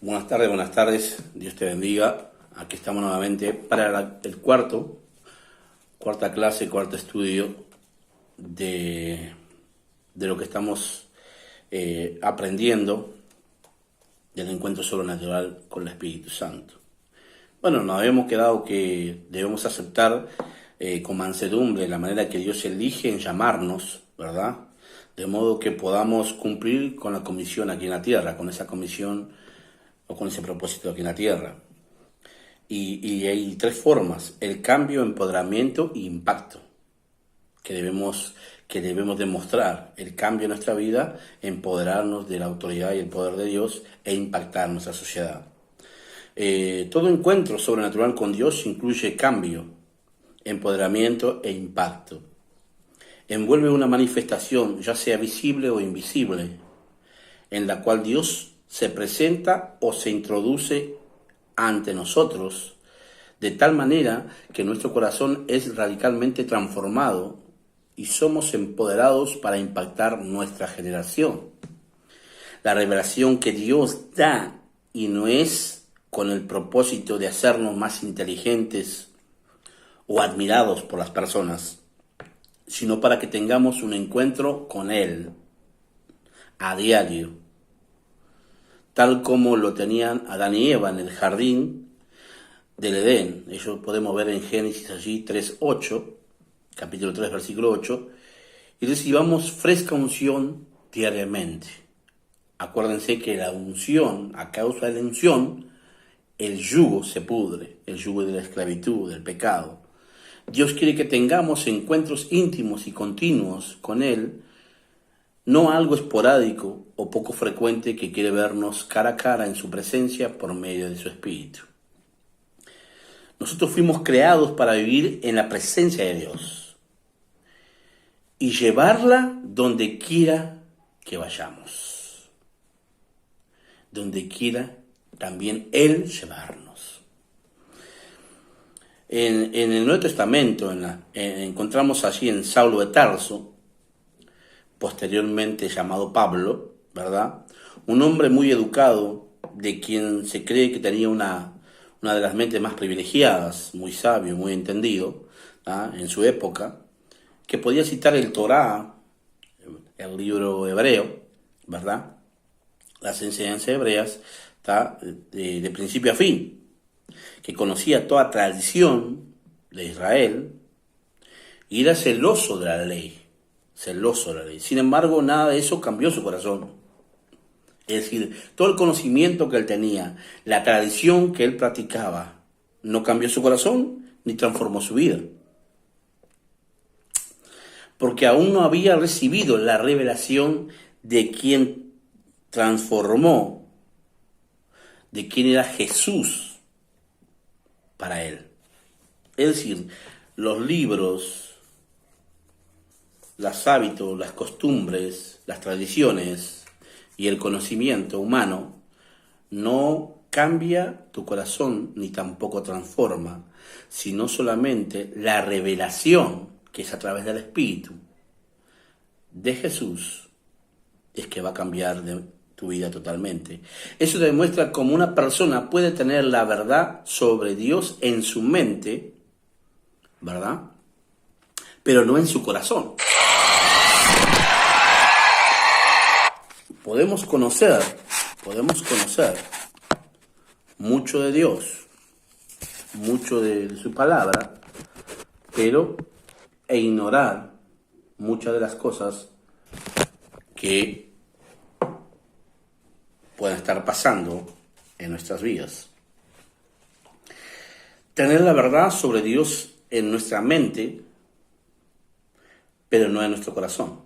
Buenas tardes, Dios te bendiga. Aquí estamos nuevamente para el cuarta clase, cuarto estudio de lo que estamos aprendiendo del encuentro sobrenatural con el Espíritu Santo. Bueno, nos habíamos quedado que debemos aceptar con mansedumbre la manera que Dios elige en llamarnos, ¿verdad? De modo que podamos cumplir con la comisión aquí en la tierra, con esa comisión o con ese propósito aquí en la tierra. Y hay tres formas: el cambio, empoderamiento e impacto que debemos demostrar. El cambio en nuestra vida, empoderarnos de la autoridad y el poder de Dios e impactar nuestra sociedad. Todo encuentro sobrenatural con Dios incluye cambio, empoderamiento e impacto. Envuelve una manifestación, ya sea visible o invisible, en la cual Dios se presenta o se introduce ante nosotros, de tal manera que nuestro corazón es radicalmente transformado y somos empoderados para impactar nuestra generación. La revelación que Dios da, y no es con el propósito de hacernos más inteligentes o admirados por las personas, sino para que tengamos un encuentro con Él a diario, tal como lo tenían Adán y Eva en el jardín del Edén. Eso podemos ver en Génesis allí 3:8, capítulo 3, versículo 8, y recibamos fresca unción diariamente. Acuérdense que la unción, a causa de la unción, el yugo se pudre, el yugo de la esclavitud, del pecado. Dios quiere que tengamos encuentros íntimos y continuos con Él, no algo esporádico o poco frecuente que quiere vernos cara a cara en su presencia por medio de su Espíritu. Nosotros fuimos creados para vivir en la presencia de Dios y llevarla donde quiera que vayamos. Donde quiera también Él llevarnos. En el Nuevo Testamento encontramos allí en Saulo de Tarso, posteriormente llamado Pablo, ¿verdad? Un hombre muy educado, de quien se cree que tenía una de las mentes más privilegiadas, muy sabio, muy entendido, en su época, que podía citar el Torá, el libro hebreo, ¿verdad? Las enseñanzas hebreas, de principio a fin, que conocía toda tradición de Israel y era celoso de la ley. Sin embargo, nada de eso cambió su corazón. Es decir, todo el conocimiento que él tenía, la tradición que él practicaba, no cambió su corazón ni transformó su vida. Porque aún no había recibido la revelación de quien transformó, de quién era Jesús para él. Es decir, los libros, los hábitos, las costumbres, las tradiciones y el conocimiento humano no cambia tu corazón ni tampoco transforma, sino solamente la revelación, que es a través del Espíritu de Jesús, es que va a cambiar tu vida totalmente. Eso demuestra cómo una persona puede tener la verdad sobre Dios en su mente, ¿verdad? Pero no en su corazón. Podemos conocer mucho de Dios, mucho de su palabra, pero ignorar muchas de las cosas que pueden estar pasando en nuestras vidas. Tener la verdad sobre Dios en nuestra mente, pero no en nuestro corazón.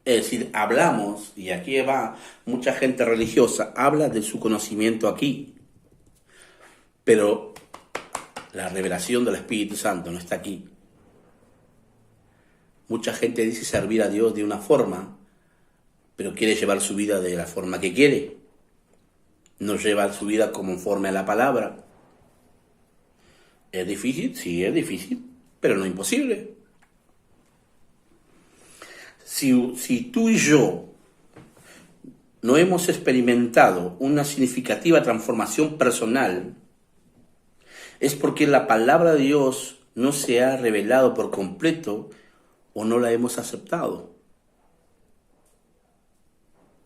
Es decir, hablamos, y aquí va mucha gente religiosa, habla de su conocimiento aquí, pero la revelación del Espíritu Santo no está aquí. Mucha gente dice servir a Dios de una forma, pero quiere llevar su vida de la forma que quiere. No lleva su vida conforme a la palabra. ¿Es difícil? Sí, es difícil, pero no imposible. Si tú y yo no hemos experimentado una significativa transformación personal, es porque la palabra de Dios no se ha revelado por completo o no la hemos aceptado.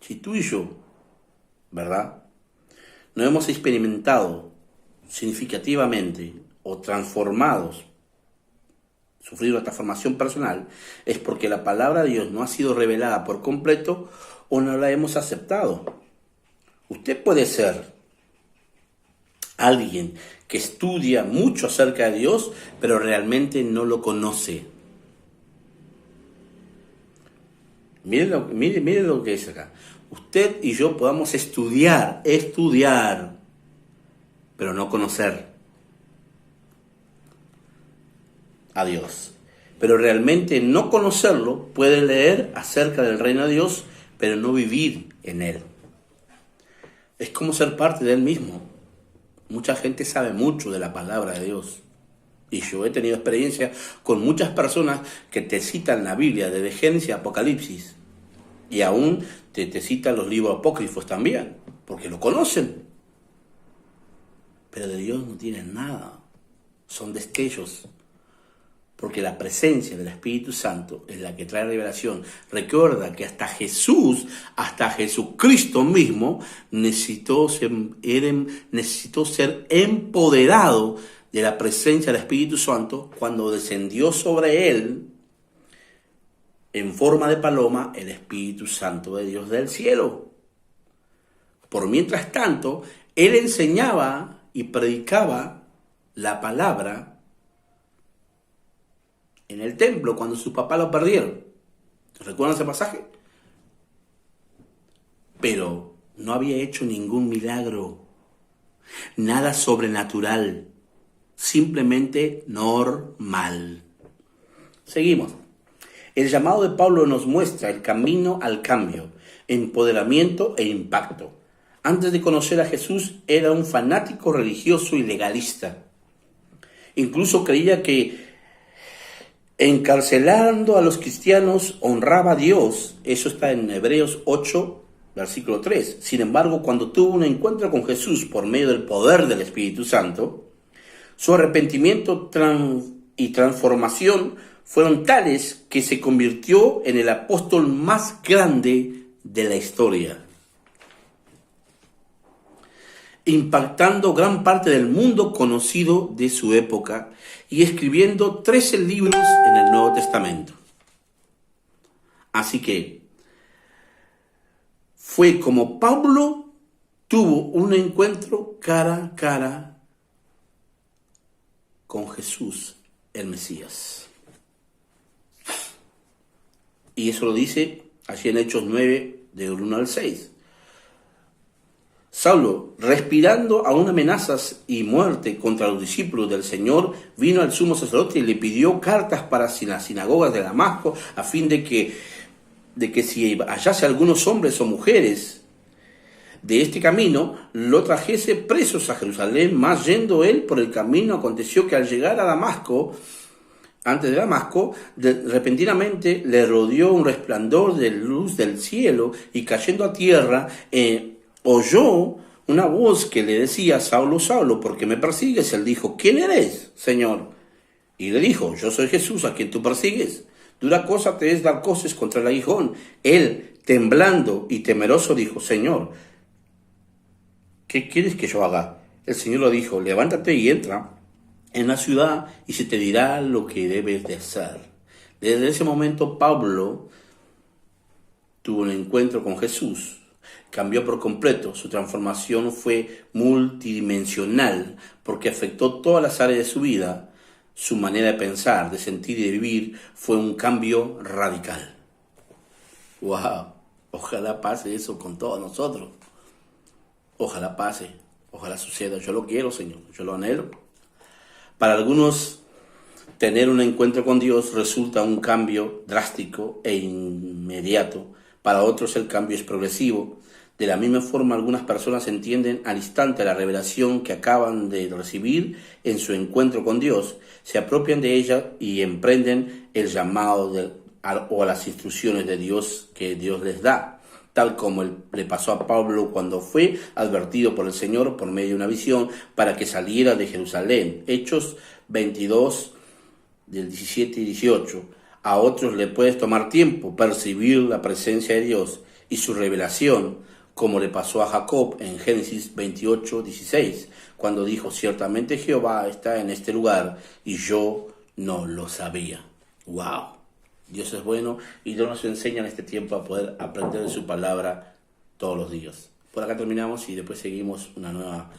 Si tú y yo, ¿verdad?, no hemos experimentado significativamente o transformados, sufrido esta transformación personal, es porque la palabra de Dios no ha sido revelada por completo o no la hemos aceptado. Usted puede ser alguien que estudia mucho acerca de Dios, pero realmente no lo conoce. Mire lo que dice acá. Usted y yo podamos estudiar, pero no conocer a Dios. Pero realmente no conocerlo, puede leer acerca del reino de Dios, pero no vivir en él. Es como ser parte de él mismo. Mucha gente sabe mucho de la palabra de Dios. Y yo he tenido experiencia con muchas personas que te citan la Biblia desde Génesis a Apocalipsis. Y aún te citan los libros apócrifos también, porque lo conocen. Pero de Dios no tienen nada. Son destellos. Porque la presencia del Espíritu Santo es la que trae revelación. Recuerda que hasta Jesucristo mismo necesitó ser empoderado de la presencia del Espíritu Santo cuando descendió sobre él en forma de paloma el Espíritu Santo de Dios del cielo. Por mientras tanto, él enseñaba y predicaba la palabra en el templo cuando sus papás lo perdieron. ¿Recuerdan ese pasaje? Pero no había hecho ningún milagro, nada sobrenatural, simplemente normal. Seguimos. El llamado de Pablo nos muestra el camino al cambio, empoderamiento e impacto. Antes de conocer a Jesús era un fanático religioso y legalista. Incluso creía que encarcelando a los cristianos honraba a Dios. Eso está en Hebreos 8, versículo 3. Sin embargo, cuando tuvo un encuentro con Jesús por medio del poder del Espíritu Santo, su arrepentimiento y transformación fueron tales que se convirtió en el apóstol más grande de la historia, impactando gran parte del mundo conocido de su época y escribiendo 13 libros en el Nuevo Testamento. Así que fue como Pablo tuvo un encuentro cara a cara con Jesús, el Mesías. Y eso lo dice allí en Hechos 9, del 1 al 6. Saulo, respirando aún amenazas y muerte contra los discípulos del Señor, vino al sumo sacerdote y le pidió cartas para las sinagogas de Damasco, a fin de que si hallase algunos hombres o mujeres de este camino, lo trajese presos a Jerusalén. Mas yendo él por el camino, aconteció que al llegar a Damasco, antes de Damasco, repentinamente le rodeó un resplandor de luz del cielo, y cayendo a tierra, oyó una voz que le decía: Saulo, Saulo, ¿por qué me persigues? Él dijo: ¿quién eres, Señor? Y le dijo: yo soy Jesús, a quien tú persigues. Dura cosa te es dar coces contra el aguijón. Él, temblando y temeroso, dijo: Señor, ¿qué quieres que yo haga? El Señor le dijo: levántate y entra en la ciudad, y se te dirá lo que debes de hacer. Desde ese momento Pablo tuvo un encuentro con Jesús. Cambió por completo. Su transformación fue multidimensional porque afectó todas las áreas de su vida. Su manera de pensar, de sentir y de vivir fue un cambio radical. ¡Wow! Ojalá pase eso con todos nosotros. Ojalá pase, ojalá suceda. Yo lo quiero, Señor, yo lo anhelo. Para algunos, tener un encuentro con Dios resulta un cambio drástico e inmediato. Para otros el cambio es progresivo. De la misma forma, algunas personas entienden al instante la revelación que acaban de recibir en su encuentro con Dios, se apropian de ella y emprenden el llamado o a las instrucciones de Dios que Dios les da. tal como le pasó a Pablo cuando fue advertido por el Señor por medio de una visión para que saliera de Jerusalén. Hechos 22, del 17 y 18. A otros le puedes tomar tiempo percibir la presencia de Dios y su revelación, como le pasó a Jacob en Génesis 28, 16, cuando dijo: ciertamente Jehová está en este lugar y yo no lo sabía. ¡Wow! Dios es bueno y Dios nos enseña en este tiempo a poder aprender de su palabra todos los días. Por acá terminamos y después seguimos una nueva